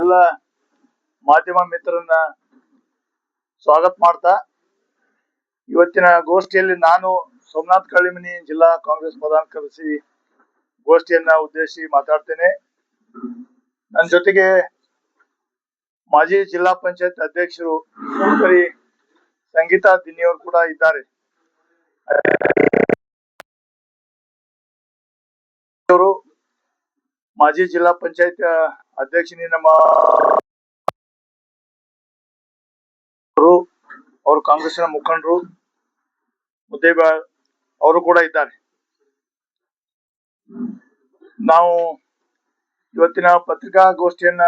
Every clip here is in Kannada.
ಎಲ್ಲ ಮಾಧ್ಯಮ ಮಿತ್ರರನ್ನ ಸ್ವಾಗತ ಮಾಡ್ತಾ ಇವತ್ತಿನ ಗೋಷ್ಠಿಯಲ್ಲಿ ನಾನು ಸೋಮನಾಥ್ ಕಳ್ಳಿಮನಿ ಜಿಲ್ಲಾ ಕಾಂಗ್ರೆಸ್ ಪ್ರಧಾನ ಕಾರ್ಯದರ್ಶಿ ಗೋಷ್ಠಿಯನ್ನ ಉದ್ದೇಶಿಸಿ ಮಾತಾಡ್ತೇನೆ. ನನ್ನ ಜೊತೆಗೆ ಮಾಜಿ ಜಿಲ್ಲಾ ಪಂಚಾಯತ್ ಅಧ್ಯಕ್ಷರು ಶ್ರೀಮತಿ ಸಂಗೀತಾ ದಿನ್ನಿಯವರು ಕೂಡ ಇದ್ದಾರೆ. ಮಾಜಿ ಜಿಲ್ಲಾ ಪಂಚಾಯತ್ ಅಧ್ಯಕ್ಷನಿ ನಮ್ಮ ಅವರು ಕಾಂಗ್ರೆಸ್ನ ಮುಖಂಡರು ಮುದ್ದೇಬಾಳ್ ಅವರು ಕೂಡ ಇದ್ದಾರೆ. ನಾವು ಇವತ್ತಿನ ಪತ್ರಿಕಾಗೋಷ್ಠಿಯನ್ನ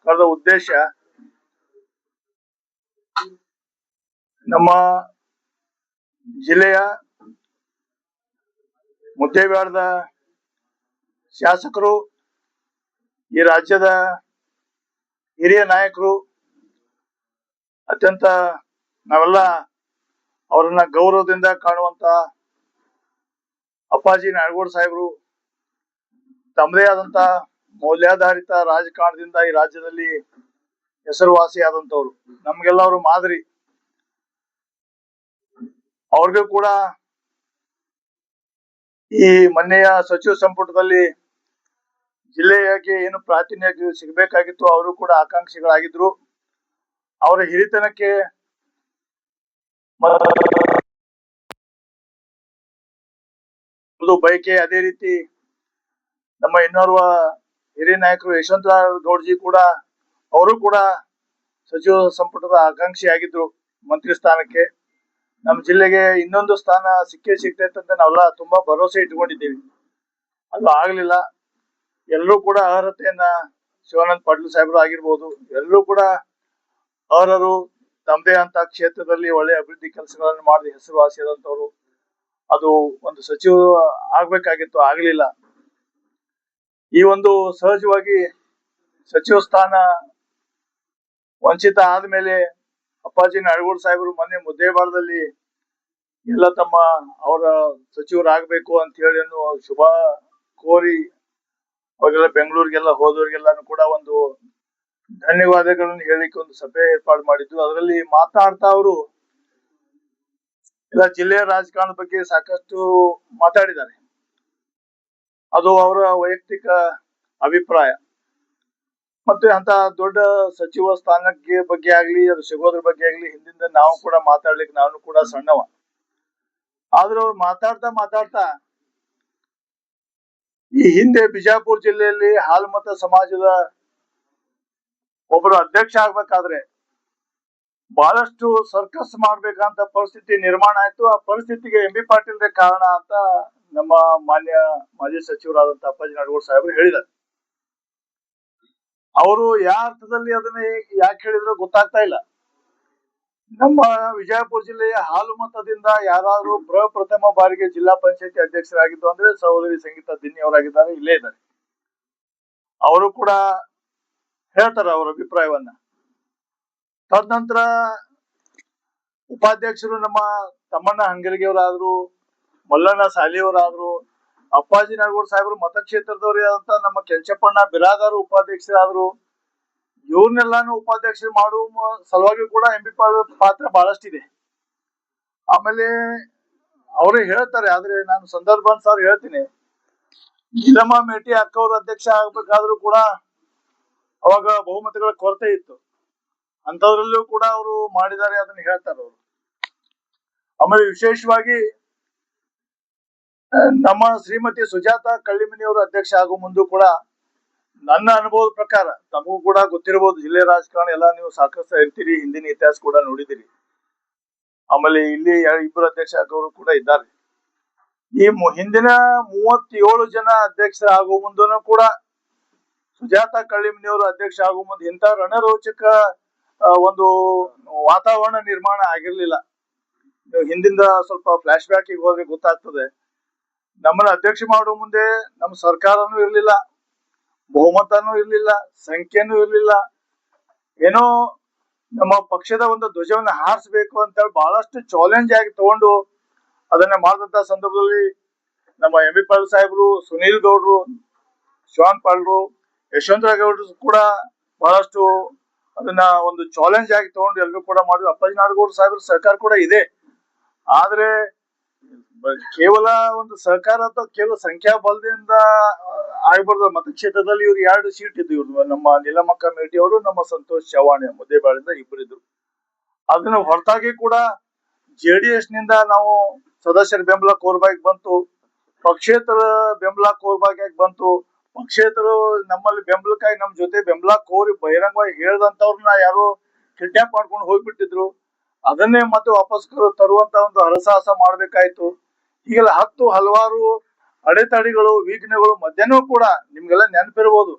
ಕರೆದ ಉದ್ದೇಶ ನಮ್ಮ ಜಿಲ್ಲೆಯ ಮುದ್ದೇಬಾಳದ ಶಾಸಕರು, ಈ ರಾಜ್ಯದ ಹಿರಿಯ ನಾಯಕರು, ಅತ್ಯಂತ ನಾವೆಲ್ಲ ಅವರನ್ನ ಗೌರವದಿಂದ ಕಾಣುವಂತ ಅಪ್ಪಾಜಿ ನಾಡಗೌಡ ಸಾಹೇಬರು ತಮ್ಮದೇ ಆದಂತ ಮೌಲ್ಯಾಧಾರಿತ ರಾಜಕಾರಣದಿಂದ ಈ ರಾಜ್ಯದಲ್ಲಿ ಹೆಸರುವಾಸಿಯಾದಂತವ್ರು, ನಮ್ಗೆಲ್ಲ ಅವರು ಮಾದರಿ. ಅವ್ರಿಗೂ ಕೂಡ ಈ ಮೊನ್ನೆಯ ಸಚಿವ ಸಂಪುಟದಲ್ಲಿ ಜಿಲ್ಲೆಯಾಗಿ ಏನು ಪ್ರಾತಿನಿಧ್ಯ ಸಿಗಬೇಕಾಗಿತ್ತು ಅವರು ಕೂಡ ಆಕಾಂಕ್ಷಿಗಳಾಗಿದ್ರು. ಅವರ ಹಿರಿತನಕ್ಕೆ ಬಯಕೆ. ಅದೇ ರೀತಿ ನಮ್ಮ ಇನ್ನೋರ್ವ ಹಿರಿಯ ನಾಯಕರು ಯಶವಂತರಾವ್ ಗೌಡ್ಜಿ ಕೂಡ ಅವರು ಕೂಡ ಸಚಿವ ಸಂಪುಟದ ಆಕಾಂಕ್ಷಿ ಆಗಿದ್ರು ಮಂತ್ರಿ ಸ್ಥಾನಕ್ಕೆ. ನಮ್ಮ ಜಿಲ್ಲೆಗೆ ಇನ್ನೊಂದು ಸ್ಥಾನ ಸಿಗ್ತೈತೆ ಅಂತ ನಾವೆಲ್ಲ ತುಂಬಾ ಭರವಸೆ ಇಟ್ಕೊಂಡಿದ್ದೀವಿ. ಅದು ಆಗ್ಲಿಲ್ಲ. ಎಲ್ಲರೂ ಕೂಡ ಅರ್ಹತೆಯನ್ನ ಶಿವಾನಂದ ಪಾಟೀಲ್ ಸಾಹೇಬರು ಆಗಿರ್ಬೋದು, ಎಲ್ಲರೂ ಕೂಡ ಅರ್ಹರು, ತಮ್ಮದೇ ಅಂತ ಕ್ಷೇತ್ರದಲ್ಲಿ ಒಳ್ಳೆ ಅಭಿವೃದ್ಧಿ ಕೆಲಸಗಳನ್ನು ಮಾಡಿ ಹೆಸರುವಾಸಿಯಾದಂತವ್ರು. ಅದು ಒಂದು ಸಚಿವ ಆಗ್ಬೇಕಾಗಿತ್ತು, ಆಗ್ಲಿಲ್ಲ. ಈ ಒಂದು ಸಹಜವಾಗಿ ಸಚಿವ ಸ್ಥಾನ ವಂಚಿತ ಆದ್ಮೇಲೆ ಅಪ್ಪಾಜಿ ನಾಡಗೌಡ ಸಾಹೇಬರು ಮೊನ್ನೆ ಮುದ್ದೇಬಾಳದಲ್ಲಿ ಎಲ್ಲ ಅವರ ಸಚಿವರಾಗಬೇಕು ಅಂತ ಹೇಳಿ ಶುಭ ಕೋರಿ ಅವಾಗೆಲ್ಲ ಬೆಂಗಳೂರಿಗೆಲ್ಲ ಹೋದವ್ರಿಗೆಲ್ಲಾನು ಕೂಡ ಒಂದು ಧನ್ಯವಾದಗಳನ್ನು ಹೇಳಿಕ್ಕೆ ಒಂದು ಸಭೆ ಏರ್ಪಾಡು ಮಾಡಿದ್ದು. ಅದರಲ್ಲಿ ಮಾತಾಡ್ತಾ ಅವರು ಎಲ್ಲ ಜಿಲ್ಲೆಯ ರಾಜಕಾರಣದ ಬಗ್ಗೆ ಸಾಕಷ್ಟು ಮಾತಾಡಿದ್ದಾರೆ. ಅದು ಅವರ ವೈಯಕ್ತಿಕ ಅಭಿಪ್ರಾಯ. ಮತ್ತೆ ಅಂತ ದೊಡ್ಡ ಸಚಿವ ಸ್ಥಾನಕ್ಕೆ ಬಗ್ಗೆ ಆಗ್ಲಿ, ಅದು ಸಿಗೋದ್ರ ಬಗ್ಗೆ ಆಗ್ಲಿ ಹಿಂದಿಂದ ನಾವು ಕೂಡ ಮಾತಾಡ್ಲಿಕ್ಕೆ ನಾನು ಕೂಡ ಸಣ್ಣವ. ಆದ್ರೂ ಅವ್ರು ಮಾತಾಡ್ತಾ ಈ ಹಿಂದೆ ಬಿಜಾಪುರ ಜಿಲ್ಲೆಯಲ್ಲಿ ಹಾಲುಮತ ಸಮಾಜದ ಒಬ್ಬರು ಅಧ್ಯಕ್ಷ ಆಗ್ಬೇಕಾದ್ರೆ ಬಹಳಷ್ಟು ಸರ್ಕಸ್ ಮಾಡ್ಬೇಕಂತ ಪರಿಸ್ಥಿತಿ ನಿರ್ಮಾಣ ಆಯ್ತು. ಆ ಪರಿಸ್ಥಿತಿಗೆ ಎಂ ಬಿ ಪಾಟೀಲ್ ಕಾರಣ ಅಂತ ನಮ್ಮ ಮಾನ್ಯ ಮಾಜಿ ಸಚಿವರಾದಂತ ಅಪ್ಪಾಜಿ ನಾಡಗೌಡ ಸಾಹೇಬರು ಹೇಳಿದ್ದಾರೆ. ಅವರು ಯಾವ ಅರ್ಥದಲ್ಲಿ ಅದನ್ನ ಯಾಕೆ ಹೇಳಿದ್ರು ಗೊತ್ತಾಗ್ತಾ ಇಲ್ಲ. ನಮ್ಮ ವಿಜಯಪುರ ಜಿಲ್ಲೆಯ ಹಾಲುಮತದಿಂದ ಯಾರಾದ್ರೂ ಪ್ರಥಮ ಬಾರಿಗೆ ಜಿಲ್ಲಾ ಪಂಚಾಯತಿ ಅಧ್ಯಕ್ಷರಾಗಿದ್ದು ಅಂದ್ರೆ ಸಹೋದರಿ ಸಂಗೀತಾ ದಿನ್ನಿ ಅವರಾಗಿದ್ದಾರೆ, ಇಲ್ಲೇ ಇದ್ದಾರೆ. ಅವರು ಕೂಡ ಹೇಳ್ತಾರೆ ಅವರ ಅಭಿಪ್ರಾಯವನ್ನ. ತದನಂತರ ಉಪಾಧ್ಯಕ್ಷರು ನಮ್ಮ ತಮ್ಮಣ್ಣ ಹಂಗಲಿಗೆಯವರಾದ್ರು, ಮಲ್ಲಣ್ಣ ಸಾಲಿಯವರಾದ್ರು, ಅಪ್ಪಾಜಿ ನಾಡಗೌಡ ಸಾಹೇಬರು ಮತಕ್ಷೇತ್ರದವರೇ ಆದಂತ ನಮ್ಮ ಕೆಂಚಪ್ಪಣ್ಣ ಬಿರಾದಾರು ಉಪಾಧ್ಯಕ್ಷರಾದ್ರು. ಇವ್ರನ್ನೆಲ್ಲಾನು ಉಪಾಧ್ಯಕ್ಷರು ಮಾಡುವ ಸಲುವಾಗಿ ಕೂಡ ಎಂ ಬಿ ಪಾತ್ರ ಬಹಳಷ್ಟಿದೆ. ಆಮೇಲೆ ಅವರೇ ಹೇಳ್ತಾರೆ, ಆದ್ರೆ ನಾನು ಸಂದರ್ಭಾನುಸಾರ ಹೇಳ್ತೀನಿ, ನೀಲಮ್ಮ ಮೇಟಿ ಅಕ್ಕ ಅವರು ಅಧ್ಯಕ್ಷ ಆಗ್ಬೇಕಾದ್ರೂ ಕೂಡ ಅವಾಗ ಬಹುಮತಗಳ ಕೊರತೆ ಇತ್ತು. ಅಂತದ್ರಲ್ಲೂ ಕೂಡ ಅವರು ಮಾಡಿದ್ದಾರೆ, ಅದನ್ನ ಹೇಳ್ತಾರೆ ಅವರು. ಆಮೇಲೆ ವಿಶೇಷವಾಗಿ ನಮ್ಮ ಶ್ರೀಮತಿ ಸುಜಾತಾ ಕಳ್ಳಿಮನಿ ಅವರು ಅಧ್ಯಕ್ಷ ಆಗೋ ಮುಂದೂ ಕೂಡ ನನ್ನ ಅನುಭವದ ಪ್ರಕಾರ, ತಮಗೂ ಕೂಡ ಗೊತ್ತಿರಬಹುದು, ಜಿಲ್ಲೆ ರಾಜಕಾರಣ ಎಲ್ಲ ನೀವು ಸಾಕಷ್ಟು ಇರ್ತೀರಿ, ಹಿಂದಿನ ಇತಿಹಾಸ ಕೂಡ ನೋಡಿದಿರಿ. ಆಮೇಲೆ ಇಲ್ಲಿ ಇಬ್ಬರು ಅಧ್ಯಕ್ಷ ಆಗೋರು ಕೂಡ ಇದ್ದಾರೆ. ಈ ಹಿಂದಿನ 37 ಜನ ಅಧ್ಯಕ್ಷ ಆಗೋ ಮುಂದೂ ಕೂಡ ಸುಜಾತಾ ಕಳ್ಳಿಮನಿಯವರು ಅಧ್ಯಕ್ಷ ಆಗೋ ಮುಂದೆ ಇಂಥ ರಣರೋಚಕ ಒಂದು ವಾತಾವರಣ ನಿರ್ಮಾಣ ಆಗಿರ್ಲಿಲ್ಲ. ಹಿಂದಿಂದ ಸ್ವಲ್ಪ ಫ್ಲಾಶ್ ಬ್ಯಾಕ್ ಹೋದ್ರೆ ಗೊತ್ತಾಗ್ತದೆ. ನಮ್ಮನ್ನ ಅಧ್ಯಕ್ಷ ಮಾಡುವ ಮುಂದೆ ನಮ್ಮ ಸರ್ಕಾರನೂ ಇರ್ಲಿಲ್ಲ, ಬಹುಮತನೂ ಇರ್ಲಿಲ್ಲ, ಸಂಖ್ಯೆನೂ ಇರ್ಲಿಲ್ಲ. ಏನೋ ನಮ್ಮ ಪಕ್ಷದ ಒಂದು ಧ್ವಜವನ್ನ ಹಾರಿಸ್ಬೇಕು ಅಂತ ಹೇಳಿ ಬಹಳಷ್ಟು ಚಾಲೆಂಜ್ ಆಗಿ ತಗೊಂಡು ಅದನ್ನ ಮಾಡಿದಂತ ಸಂದರ್ಭದಲ್ಲಿ ನಮ್ಮ ಎಂ ಬಿ ಪಾಟೀಲ್ ಸಾಹೇಬರು, ಸುನೀಲ್ ಗೌಡ್ರು, ಶಿವಾನ್ ಪಾಲ್ರು, ಯಶವಂತರಾವ್ ಗೌಡ್ರು ಕೂಡ ಬಹಳಷ್ಟು ಅದನ್ನ ಒಂದು ಚಾಲೆಂಜ್ ಆಗಿ ತಗೊಂಡು ಎಲ್ಲರೂ ಕೂಡ ಮಾಡಿದ್ರು. ಅಪ್ಪಾಜಿ ನಾಡಗೌಡ ಸಾಹೇಬ್ರ ಸಹಕಾರ ಕೂಡ ಇದೆ. ಆದ್ರೆ ಕೇವಲ ಒಂದು ಸಹಕಾರ ಅಥವಾ ಕೇವಲ ಸಂಖ್ಯಾಬಲದಿಂದ ಆಗ್ಬಾರ್ದು. ಮತಕ್ಷೇತ್ರದಲ್ಲಿ ಇವ್ರು 2 ಸೀಟ್ ಇದ್ದು, ಇವ್ರು ನಮ್ಮ ನೀಲಮಕ್ಕ ಮೇಟಿ ಅವರು, ನಮ್ಮ ಸಂತೋಷ್ ಚವ್ಹಾಣ್ ಮುದ್ದೇಬಾಳಿಂದ ಇಬ್ಬರಿದ್ರು. ಅದನ್ನ ಹೊರತಾಗಿ ಕೂಡ JDS ನಿಂದ ನಾವು ಸದಸ್ಯರ ಬೆಂಬಲ ಕೋರ್ಬಾಗಿ ಬಂತು, ಪಕ್ಷೇತರ ಬೆಂಬಲ ಕೋರ್ಬಾಗಿ ಬಂತು. ಪಕ್ಷೇತರು ನಮ್ಮಲ್ಲಿ ಬೆಂಬಲಕ್ಕಾಗಿ ನಮ್ ಜೊತೆ ಬೆಂಬಲ ಕೋರಿ ಬಹಿರಂಗವಾಗಿ ಹೇಳ್ದಂತವ್ರನ್ನ ಯಾರು ಕಿಡ್ನಾಪ್ ಮಾಡ್ಕೊಂಡು ಹೋಗ್ಬಿಟ್ಟಿದ್ರು. ಅದನ್ನೇ ಮತ್ತೆ ವಾಪಸ್ ತರುವಂತ ಒಂದು ಹರಸಾಹಸ ಮಾಡ್ಬೇಕಾಯ್ತು. ಹೀಗೆಲ್ಲ ಹಲವಾರು ಅಡೆತಡೆಗಳು, ವಿಘ್ನಗಳು ಮಧ್ಯಾಹ್ನ ಕೂಡ ನಿಮ್ಗೆಲ್ಲ ನೆನಪಿರ್ಬೋದು.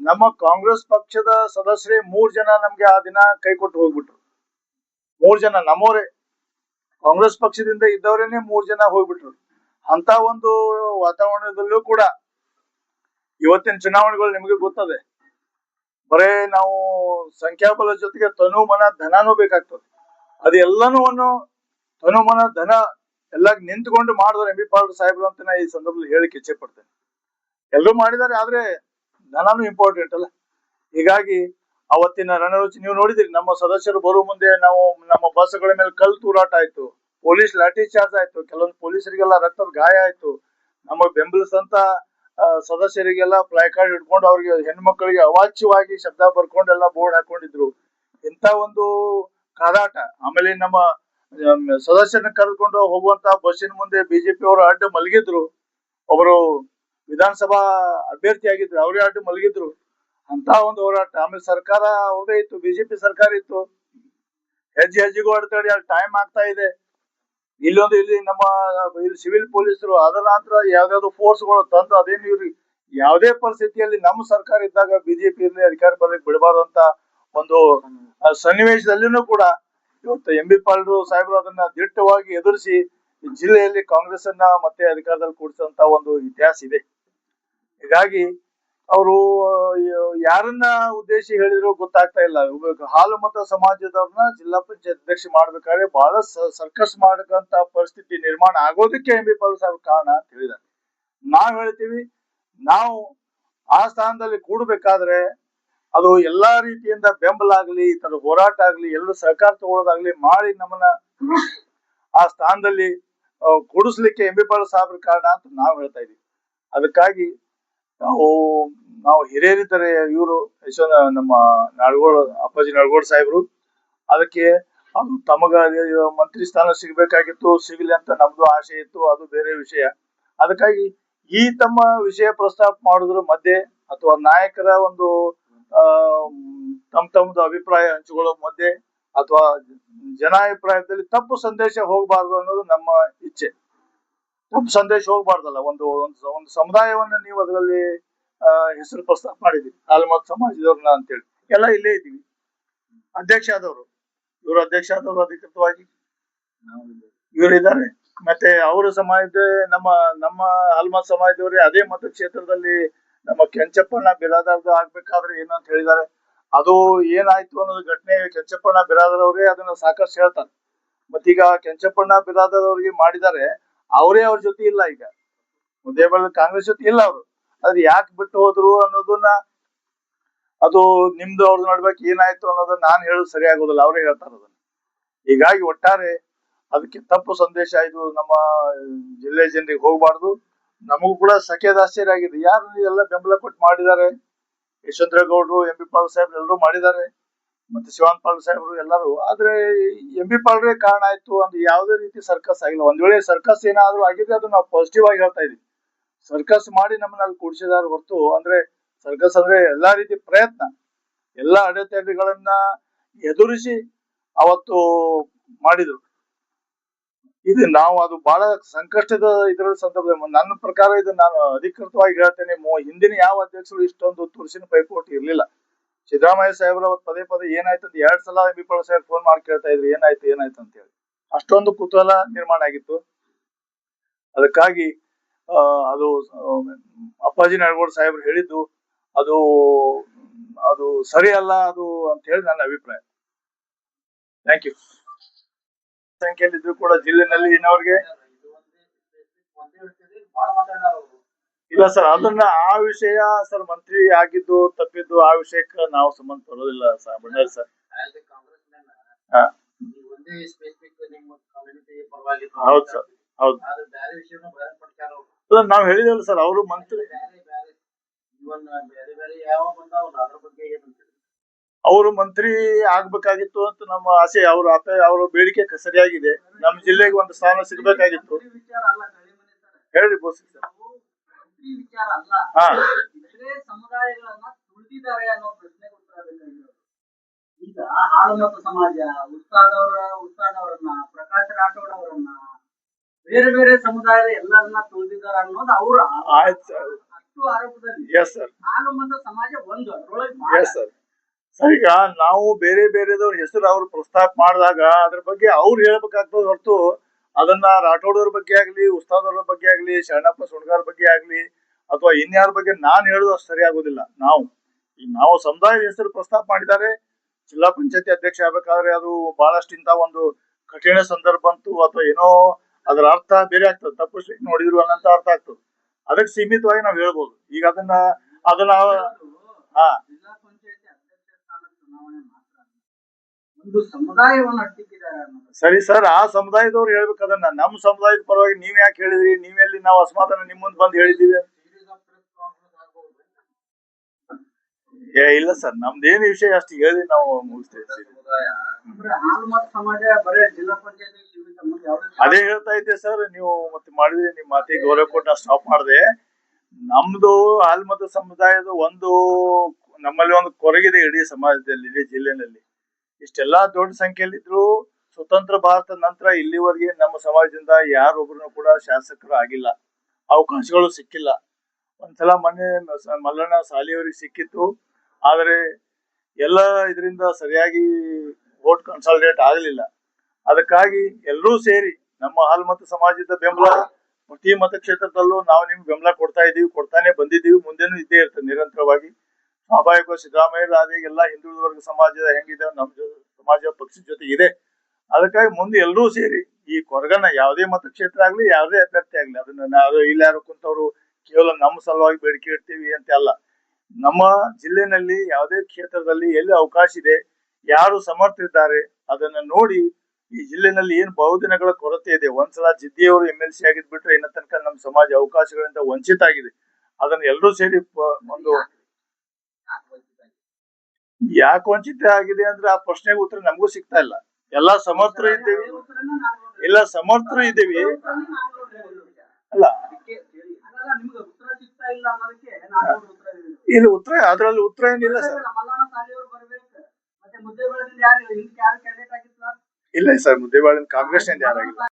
ನಮ್ಮ ಕಾಂಗ್ರೆಸ್ ಪಕ್ಷದ ಸದಸ್ಯರೇ 3 ಜನ ನಮ್ಗೆ ಆ ದಿನ ಕೈ ಕೊಟ್ಟು ಹೋಗ್ಬಿಟ್ರು. 3 ಜನ ನಮ್ಮವರೇ, ಕಾಂಗ್ರೆಸ್ ಪಕ್ಷದಿಂದ ಇದ್ದವರೇನೆ 3 ಜನ ಹೋಗ್ಬಿಟ್ರು. ಅಂತ ಒಂದು ವಾತಾವರಣದಲ್ಲೂ ಕೂಡ ಇವತ್ತಿನ ಚುನಾವಣೆಗಳು ನಿಮಗೆ ಗೊತ್ತದೆ. ಬರೇ ನಾವು ಸಂಖ್ಯಾಬಲ ಜೊತೆಗೆ ತನು ಮನ ಧನನೂ ಬೇಕಾಗ್ತದೆ. ಅದೆಲ್ಲನೂ ತನು ಮನ ಧನ ಎಲ್ಲ ನಿಂತ್ಕೊಂಡು ಮಾಡಿದ್ರು ಎಂ ಬಿ ಪಾಟೀಲ್ ಸಾಹೇಬ್ರು ಅಂತ ನಾ ಈ ಸಂದರ್ಭದಲ್ಲಿ ಹೇಳಿಕ್ಕೆ ಇಚ್ಛೆ ಪಡ್ತೇನೆ. ಎಲ್ಲರೂ ಮಾಡಿದ್ದಾರೆ, ಆದ್ರೆ ಧನನೂ ಇಂಪಾರ್ಟೆಂಟ್ ಅಲ್ಲ. ಹೀಗಾಗಿ ಅವತ್ತಿನ ರಣರುಚಿ ನೀವು ನೋಡಿದಿರಿ. ನಮ್ಮ ಸದಸ್ಯರು ಬರುವ ಮುಂದೆ ನಾವು ನಮ್ಮ ಬಸ್ಗಳ ಮೇಲೆ ಕಲ್ಲು ತೂರಾಟ ಆಯ್ತು, ಪೊಲೀಸ್ ಲಾಠಿ ಚಾರ್ಜ್ ಆಯ್ತು, ಕೆಲವೊಂದು ಪೊಲೀಸರಿಗೆಲ್ಲ ರಕ್ತದ ಗಾಯ ಆಯ್ತು. ನಮ್ಮ ಬೆಂಬಲಿಸಂತ ಸದಸ್ಯರಿಗೆಲ್ಲ ಪ್ಲಾಕಾರ್ಡ್ ಹಿಡ್ಕೊಂಡು ಅವ್ರಿಗೆ ಹೆಣ್ಮಕ್ಳಿಗೆ ಅವಾಚ್ಯವಾಗಿ ಶಬ್ದ ಬರ್ಕೊಂಡೆಲ್ಲ ಬೋರ್ಡ್ ಹಾಕೊಂಡಿದ್ರು. ಇಂಥ ಒಂದು ಕಾದಾಟ. ಆಮೇಲೆ ನಮ್ಮ ಸದಸ್ಯರನ್ನ ಕರೆದುಕೊಂಡು ಹೋಗುವಂತ ಬಸ್ಸಿನ ಮುಂದೆ ಬಿಜೆಪಿ ಅವರು ಅಡ್ಡ ಮಲಗಿದ್ರು. ಒಬ್ಬರು ವಿಧಾನಸಭಾ ಅಭ್ಯರ್ಥಿ ಆಗಿದ್ರು, ಅವರೇ ಅಡ್ಡ ಮಲಗಿದ್ರು. ಅಂತ ಒಂದು ಹೋರಾಟ. ಆಮೇಲೆ ಸರ್ಕಾರ ಅವ್ರದೇ ಇತ್ತು, ಬಿಜೆಪಿ ಸರ್ಕಾರ ಇತ್ತು. ಹೆಜ್ಜೆ ಹೆಜ್ಜೆಗೂ ಅಡ್ತಾಡಿ ಟೈಮ್ ಆಗ್ತಾ ಇದೆ. ಇಲ್ಲಿ ನಮ್ಮ ಸಿವಿಲ್ ಪೊಲೀಸರು, ಅದರ ನಂತರ ಯಾವ್ದಾದ್ರು ಫೋರ್ಸ್ಗಳು ತಂದು ಅದೇನು ಇವ್ರಿ ಯಾವುದೇ ಪರಿಸ್ಥಿತಿಯಲ್ಲಿ ನಮ್ಮ ಸರ್ಕಾರ ಇದ್ದಾಗ ಬಿಜೆಪಿ ಇರಲಿ ಅಧಿಕಾರ ಬರ್ಲಿಕ್ಕೆ ಬಿಡಬಾರ್ದು ಅಂತ ಒಂದು ಸನ್ನಿವೇಶದಲ್ಲಿನೂ ಕೂಡ ಇವತ್ತು ಎಂ ಬಿ ಪಾಟೀಲ್ ಸಾಹೇಬರು ಅದನ್ನ ದಿಟ್ಟವಾಗಿ ಎದುರಿಸಿ ಜಿಲ್ಲೆಯಲ್ಲಿ ಕಾಂಗ್ರೆಸ್ ಅನ್ನ ಮತ್ತೆ ಅಧಿಕಾರದಲ್ಲಿ ಕೂಡಿಸಿದಂತ ಒಂದು ಇತಿಹಾಸ ಇದೆ. ಹೀಗಾಗಿ ಅವರು ಯಾರನ್ನ ಉದ್ದೇಶಿ ಹೇಳಿದ್ರು ಗೊತ್ತಾಗ್ತಾ ಇಲ್ಲ. ಹಾಲು ಮತ ಸಮಾಜದವ್ರನ್ನ ಜಿಲ್ಲಾ ಪಂಚಾಯತ್ ಅಧ್ಯಕ್ಷ ಮಾಡ್ಬೇಕಾದ್ರೆ ಬಹಳ ಸರ್ಕಸ್ ಮಾಡಕಂತ ಪರಿಸ್ಥಿತಿ ನಿರ್ಮಾಣ ಆಗೋದಕ್ಕೆ ಎಂ ಬಿ ಪಾಟೀಲ್ ಸಾಹೇಬ್ ಕಾರಣ ಅಂತ ಹೇಳಿದ್ದಾರೆ. ನಾವ್ ಹೇಳ್ತೀವಿ, ನಾವು ಆ ಸ್ಥಾನದಲ್ಲಿ ಕೂಡಬೇಕಾದ್ರೆ ಅದು ಎಲ್ಲಾ ರೀತಿಯಿಂದ ಬೆಂಬಲ ಆಗ್ಲಿ, ಈ ತರ ಹೋರಾಟ ಆಗ್ಲಿ, ಎಲ್ಲರೂ ಸಹಕಾರ ತಗೊಳ್ಳೋದಾಗ್ಲಿ ಮಾಡಿ ನಮ್ಮನ್ನ ಆ ಸ್ಥಾನದಲ್ಲಿ ಕೂಡಿಸ್ಲಿಕ್ಕೆ ಎಂ ಬಿ ಪಾಟೀಲ್ ಸಾಹೇಬ್ರ ಕಾರಣ ಅಂತ ನಾವ್ ಹೇಳ್ತಾ ಇದೀವಿ. ಅದಕ್ಕಾಗಿ ನಾವು ಹಿರಿಯರಿದ್ದಾರೆ, ಇವರು ನಮ್ಮ ಅಪ್ಪಾಜಿ ನಾಡಗೌಡ ಸಾಹೇಬ್ರು. ಅದಕ್ಕೆ ಅದು ತಮಗ ಮಂತ್ರಿ ಸ್ಥಾನ ಸಿಗ್ಬೇಕಾಗಿತ್ತು, ಸಿಗಲಿ ಅಂತ ನಮ್ದು ಆಸೆ ಇತ್ತು, ಅದು ಬೇರೆ ವಿಷಯ. ಅದಕ್ಕಾಗಿ ಈ ತಮ್ಮ ವಿಷಯ ಪ್ರಸ್ತಾಪ ಮಾಡಿದ್ರ ಮಧ್ಯೆ ಅಥವಾ ನಾಯಕರ ಒಂದು ತಮ್ಮದು ಅಭಿಪ್ರಾಯ ಹಂಚಿಕೊಳ್ಳೋ ಮಧ್ಯೆ ಅಥವಾ ಜನಾಭಿಪ್ರಾಯದಲ್ಲಿ ತಪ್ಪು ಸಂದೇಶ ಹೋಗಬಾರ್ದು ಅನ್ನೋದು ನಮ್ಮ ಇಚ್ಛೆ. ತಪ್ಪು ಸಂದೇಶ ಹೋಗ್ಬಾರ್ದಲ್ಲ. ಒಂದು ಸಮುದಾಯವನ್ನ ನೀವು ಅದರಲ್ಲಿ ಹೆಸರು ಪ್ರಸ್ತಾಪ ಮಾಡಿದೀವಿ, ಹಾಲುಮತ ಸಮಾಜದವ್ರನ್ನ ಅಂತೇಳಿ. ಎಲ್ಲ ಇಲ್ಲೇ ಇದ್ದೀವಿ. ಅಧ್ಯಕ್ಷ ಆದವರು ಇವರು, ಅಧ್ಯಕ್ಷ ಆದವರು ಅಧಿಕೃತವಾಗಿ ಇವರಿದ್ದಾರೆ. ಮತ್ತೆ ಅವರ ಸಮಾಜದ ನಮ್ಮ ಹಾಲುಮತ ಸಮಾಜದವರೇ ಅದೇ ಮತಕ್ಷೇತ್ರದಲ್ಲಿ ನಮ್ಮ ಕೆಂಚಪ್ಪಣ್ಣ ಬಿರಾದಾರ್ದು ಆಗ್ಬೇಕಾದ್ರೆ ಏನು ಅಂತ ಹೇಳಿದ್ದಾರೆ. ಅದು ಏನಾಯ್ತು ಅನ್ನೋದು ಘಟನೆ ಕೆಂಚಪ್ಪಣ್ಣ ಬಿರಾದರ್ ಅವರೇ ಅದನ್ನ ಸಾಕಷ್ಟು ಹೇಳ್ತಾರೆ. ಮತ್ತೀಗ ಕೆಂಚಪ್ಪಣ್ಣ ಬಿರಾದರ್ ಅವ್ರಿಗೆ ಮಾಡಿದ್ದಾರೆ, ಅವರೇ ಅವ್ರ ಜೊತೆ ಇಲ್ಲ. ಈಗ ಮುದ್ದೇಬಾಳ ಕಾಂಗ್ರೆಸ್ ಜೊತೆ ಇಲ್ಲ ಅವರು. ಆದ್ರೆ ಯಾಕೆ ಬಿಟ್ಟು ಹೋದ್ರು ಅನ್ನೋದನ್ನ, ಅದು ನಿಮ್ದು ಅವ್ರದ್ದು ನೋಡ್ಬೇಕು ಏನಾಯ್ತು ಅನ್ನೋದನ್ನ ನಾನು ಹೇಳೋದು ಸರಿ ಆಗೋದಿಲ್ಲ, ಅವರೇ ಹೇಳ್ತಾರೆ ಅದನ್ನ. ಹೀಗಾಗಿ ಒಟ್ಟಾರೆ ಅದಕ್ಕೆ ತಪ್ಪು ಸಂದೇಶ ಇದು ನಮ್ಮ ಜಿಲ್ಲೆ ಜನರಿಗೆ ಹೋಗ್ಬಾರ್ದು. ನಮಗೂ ಕೂಡ ಸಖೇದ ಆಶ್ಚರ್ಯ ಆಗಿದೆ. ಯಾರು ಎಲ್ಲ ಬೆಂಬಲ ಕೊಟ್ಟು ಮಾಡಿದ್ದಾರೆ, ಯಶವಂತರೇಗೌಡರು, ಎಂ ಬಿ ಪಾಟೀಲ್ ಸಾಹೇಬ್ರು ಎಲ್ಲರೂ ಮಾಡಿದ್ದಾರೆ, ಮತ್ತೆ ಶಿವಾನಂದ ಪಾಟೀಲ್ ಸಾಹೇಬ್ರು ಎಲ್ಲರೂ. ಆದ್ರೆ ಎಂ ಬಿ ಪಾಟೀಲ್ರೇ ಕಾರಣ ಆಯ್ತು ಅಂದ್ರೆ ಯಾವುದೇ ರೀತಿ ಸರ್ಕಸ್ ಆಗಿಲ್ಲ. ಒಂದ್ ವೇಳೆ ಸರ್ಕಸ್ ಏನಾದ್ರು ಆಗಿದ್ರೆ ಅದು ನಾವು ಪಾಸಿಟಿವ್ ಆಗಿ ಹೇಳ್ತಾ ಇದೀವಿ. ಸರ್ಕಸ್ ಮಾಡಿ ನಮ್ಮನ್ನ ಅಲ್ಲಿ ಕೂಡಿಸಿದಾರ ಹೊರತು, ಅಂದ್ರೆ ಸರ್ಕಸ್ ಅಂದ್ರೆ ಎಲ್ಲಾ ರೀತಿ ಪ್ರಯತ್ನ, ಎಲ್ಲಾ ಅಡೆತಡೆಗಳನ್ನ ಎದುರಿಸಿ ಅವತ್ತು ಮಾಡಿದ್ರು. ಇದು ನಾವು ಅದು ಬಹಳ ಸಂಕಷ್ಟದ ಇದರ ಸಂದರ್ಭ. ನನ್ನ ಪ್ರಕಾರ ಇದು ನಾನು ಅಧಿಕೃತವಾಗಿ ಹೇಳ್ತೇನೆ, ಹಿಂದಿನ ಯಾವ ಅಧ್ಯಕ್ಷರು ಇಷ್ಟೊಂದು ತುರುಸಿನ ಪೈಪೋಟಿ ಇರ್ಲಿಲ್ಲ. ಸಿದ್ದರಾಮಯ್ಯ ಸಾಹೇಬ್ರ ಅವತ್ತು ಪದೇ ಏನಾಯ್ತು ಅಂತ 2 ಸಲ M B Patil Saheb phone ಮಾಡಿ ಕೇಳ್ತಾ ಇದ್ರು, ಏನಾಯ್ತು ಅಂತ ಹೇಳಿ. ಅಷ್ಟೊಂದು ಕುತೂಹಲ ನಿರ್ಮಾಣ ಆಗಿತ್ತು. ಅದಕ್ಕಾಗಿ ಅದು ಅಪ್ಪಾಜಿ ನಾಡಗೌಡ ಸಾಹೇಬ್ರು ಹೇಳಿದ್ದು ಅದು ಸರಿ ಅಲ್ಲ ಅದು ಅಂತ ಹೇಳಿ ನನ್ನ ಅಭಿಪ್ರಾಯ. Thank you. ಸಂಖ್ಯೆಯಲ್ಲಿದ್ರು ಕೂಡ ಜಿಲ್ಲೆನಲ್ಲಿ ಇನ್ನವರಿಗೆ ಇಲ್ಲ ಸರ್, ಅದನ್ನ ಆ ವಿಷಯ ಸರ್, ಮಂತ್ರಿ ಆಗಿದ್ದು ತಪ್ಪಿದ್ದು ಆ ವಿಷಯಕ್ಕೆ ನಾವು ಸಂಬಂಧ ಪಡೋದಿಲ್ಲ ಸರ್, ಬಣ್ಣಾರಿ ಸರ್. ಹಾ. ಹೌದು ಸರ್, ಹೌದು. ನಾವ್ ಹೇಳಿದಲ್ಲ ಸರ್, ಅವರು ಮಂತ್ರಿ ಅವರು ಮಂತ್ರಿ ಆಗ್ಬೇಕಾಗಿತ್ತು ಅಂತ ನಮ್ಮ ಆಸೆ, ಅವ್ರ ಬೇಡಿಕೆ ಸರಿಯಾಗಿದೆ. ನಮ್ಮ ಜಿಲ್ಲೆಗೆ ಒಂದು ಸ್ಥಾನ ಸಿಗ್ಬೇಕಾಗಿತ್ತು. ಹೇಳಿ ಬೋಸ್ ಸರ್. ಹಾ. ಸಮುದಾಯಗಳನ್ನ ತುಳಿದಿದ್ದಾರೆ ಅನ್ನೋ ಪ್ರಶ್ನೆಗೆ ಉತ್ತರ ಬೇಕಾಗಿರೋದು. ಈಗ ಹಾಲುಮತ ಸಮಾಜ, ಉಸ್ತಾದವರನ್ನ, ಪ್ರಕಾಶ್ ರಾಠೋಡ್ ಅವರನ್ನ, ಬೇರೆ ಬೇರೆ ಸಮುದಾಯದ ಎಲ್ಲರನ್ನ ತುಳಿದಿದ್ದಾರೆ ಅನ್ನೋದು ಅವರ ಅಷ್ಟು ಆರೋಪದಲ್ಲಿ. Yes sir. ಹಾಲುಮತ ಸಮಾಜ ಒಂದು ಅದರೊಳಗೆ. Yes sir. ಸರ್, ಈಗ ನಾವು ಬೇರೆ ಬೇರೆದವ್ರ ಹೆಸರು ಅವ್ರು ಪ್ರಸ್ತಾಪ ಮಾಡಿದಾಗ ಅದ್ರ ಬಗ್ಗೆ ಅವ್ರು ಹೇಳ್ಬೇಕಾಗ್ತದೆ ಹೊರತು ಅದನ್ನ ರಾಠೋಡವ್ರ ಬಗ್ಗೆ ಆಗ್ಲಿ, ಉಸ್ತಾದವ್ರ ಬಗ್ಗೆ ಆಗ್ಲಿ, ಶರಣಪ್ಪ ಸುಣ್ಗಾರ್ ಬಗ್ಗೆ ಆಗ್ಲಿ, ಅಥವಾ ಇನ್ಯಾರ ಬಗ್ಗೆ ನಾನ್ ಹೇಳೋದು ಅಷ್ಟು ಸರಿ ಆಗೋದಿಲ್ಲ. ನಾವು ಸಮುದಾಯದ ಹೆಸರು ಪ್ರಸ್ತಾಪ ಮಾಡಿದ್ದಾರೆ. ಜಿಲ್ಲಾ ಪಂಚಾಯತಿ ಅಧ್ಯಕ್ಷ ಆಗ್ಬೇಕಾದ್ರೆ ಅದು ಬಹಳಷ್ಟು ಇಂತ ಒಂದು ಕಠಿಣ ಸಂದರ್ಭ ಬಂತು, ಅಥವಾ ಏನೋ ಅದರ ಅರ್ಥ ಬೇರೆ ಆಗ್ತದೆ, ತಪ್ಪು ನೋಡಿದ್ರು ಅನ್ನಂತ ಅರ್ಥ ಆಗ್ತದೆ. ಅದಕ್ಕೆ ಸೀಮಿತವಾಗಿ ನಾವ್ ಹೇಳ್ಬೋದು. ಈಗ ಅದನ್ನ ಹಾ, ಜಿಲ್ಲಾ ಪಂಚಾಯತಿ ಅಧ್ಯಕ್ಷ ಸ್ಥಾನ ಚುನಾವಣೆ ಮಾತ್ರ ಒಂದು ಸಮುದಾಯವನ್ನು ಅಟ್ಟಿದ್ದಾರೆ. ಸರಿ ಸರ್, ಆ ಸಮುದಾಯದವ್ರು ಹೇಳ್ಬೇಕು ಅದನ್ನ. ನಮ್ಮ ಸಮುದಾಯದ ಪರವಾಗಿ ನೀವ್ ಯಾಕೆ ಹೇಳಿದ್ರಿ? ನೀವೆಲ್ಲಿ ನಾವು ಅಸಮಾಧಾನ ನಿಮ್ ಮುಂದೆ ಬಂದು ಹೇಳಿದೀವಿ? ಇಲ್ಲ ಸರ್, ನಮ್ದೇನು ವಿಷಯ ಅಷ್ಟು ಹೇಳಿ ನಾವು ಮುಗಿಸ್ತೇವೆ. ಅದೇ ಹೇಳ್ತಾ ಇದ್ದೆ ಸರ್, ನೀವು ಮತ್ತೆ ಮಾಡಿದ್ರಿ, ನಿಮ್ ಮಾತಿಗೆ ಗೌರವ ಕೊಟ್ಟು ಸ್ಟಾಪ್ ಮಾಡಿದೆ. ನಮ್ದು ಹಾಲ್ಮತ ಸಮುದಾಯದ ನಮ್ಮಲ್ಲಿ ಒಂದು ಕೊರಗಿದೆ ಇಡೀ ಸಮಾಜದಲ್ಲಿ, ಇಡೀ ಜಿಲ್ಲೆನಲ್ಲಿ. ಇಷ್ಟೆಲ್ಲಾ ದೊಡ್ಡ ಸಂಖ್ಯೆಯಲ್ಲಿದ್ರು ಸ್ವತಂತ್ರ ಭಾರತ ನಂತರ ಇಲ್ಲಿವರೆಗೆ ನಮ್ಮ ಸಮಾಜದಿಂದ ಯಾರೊಬ್ರು ಕೂಡ ಶಾಸಕರು ಆಗಿಲ್ಲ, ಅವಕಾಶಗಳು ಸಿಕ್ಕಿಲ್ಲ. ಒಂದ್ಸಲ ಮೊನ್ನೆ ಮಲ್ಲಣ್ಣ ಸಾಲಿಯವರಿಗೆ ಸಿಕ್ಕಿತ್ತು, ಆದ್ರೆ ಎಲ್ಲ ಇದರಿಂದ ಸರಿಯಾಗಿ ವೋಟ್ ಕನ್ಸಾಲಿಡೇಟ್ ಆಗಲಿಲ್ಲ. ಅದಕ್ಕಾಗಿ ಎಲ್ಲರೂ ಸೇರಿ ನಮ್ಮ ಹಾಲ್ಮತ ಸಮಾಜದ ಬೆಂಬಲ ಪ್ರತಿ ಮತಕ್ಷೇತ್ರದಲ್ಲೂ ನಾವು ನಿಮ್ಗೆ ಬೆಂಬಲ ಕೊಡ್ತಾನೆ ಬಂದಿದ್ದೀವಿ, ಮುಂದೆನೂ ಇದ್ದೇ ಇರ್ತದೆ ನಿರಂತರವಾಗಿ. ಸ್ವಾಭಾವಿಕ ಸಿದ್ದರಾಮಯ್ಯ ಆದ್ರೆ ಎಲ್ಲ ಹಿಂದುಳಿದ ವರ್ಗ ಸಮಾಜದ ಹೆಂಗಿದೆ, ನಮ್ಮ ಸಮಾಜ ಪಕ್ಷದ ಜೊತೆ ಇದೆ. ಅದಕ್ಕಾಗಿ ಮುಂದೆ ಎಲ್ಲರೂ ಸೇರಿ ಈ ಕೊರಗನ್ನ ಯಾವುದೇ ಮತಕ್ಷೇತ್ರ ಆಗ್ಲಿ, ಯಾವುದೇ ಅಭ್ಯರ್ಥಿ ಆಗ್ಲಿ, ಅದನ್ನ ನಾವು ಇಲ್ಲಿ ಯಾರು ಕುಂತವ್ರು ಕೇವಲ ನಮ್ಮ ಸಲುವಾಗಿ ಬೇಡಿಕೆ ಇಡ್ತೀವಿ ಅಂತ ಅಲ್ಲ. ನಮ್ಮ ಜಿಲ್ಲೆನಲ್ಲಿ ಯಾವುದೇ ಕ್ಷೇತ್ರದಲ್ಲಿ ಎಲ್ಲಿ ಅವಕಾಶ ಇದೆ, ಯಾರು ಸಮರ್ಥರಿದ್ದಾರೆ ಅದನ್ನ ನೋಡಿ, ಈ ಜಿಲ್ಲೆನಲ್ಲಿ ಏನ್ ಬಹುದಿನಗಳ ಕೊರತೆ ಇದೆ. ಒಂದ್ಸಲ ಜಿದ್ದಿಯವರು MLC ಆಗಿದ್ ಬಿಟ್ರೆ ಇನ್ನ ತನಕ ನಮ್ಮ ಸಮಾಜ ಅವಕಾಶಗಳಿಂದ ವಂಚಿತ ಆಗಿದೆ. ಅದನ್ನ ಎಲ್ಲರೂ ಸೇರಿ ಒಂದು ಯಾಕೆ ವಂಚಿತ ಆಗಿದೆ ಅಂದ್ರೆ ಆ ಪ್ರಶ್ನೆಗೆ ಉತ್ತರ ನಮಗೂ ಸಿಗ್ತಾ ಇಲ್ಲ. ಎಲ್ಲಾ ಸಮರ್ಥರು ಇದ್ದೀವಿ, ಎಲ್ಲ ಸಮರ್ಥರು ಇದ್ದೀವಿ ಅಲ್ಲ. ಇಲ್ಲಿ ಉತ್ತರ, ಅದ್ರಲ್ಲಿ ಉತ್ತರ ಏನಿಲ್ಲ ಸರ್. ಇಲ್ಲ ಸರ್, ಮುದ್ದೇಬಾಳಿನ ಕಾಂಗ್ರೆಸ್ ನಿಂದ ಯಾರಾಗಿಲ್ಲ.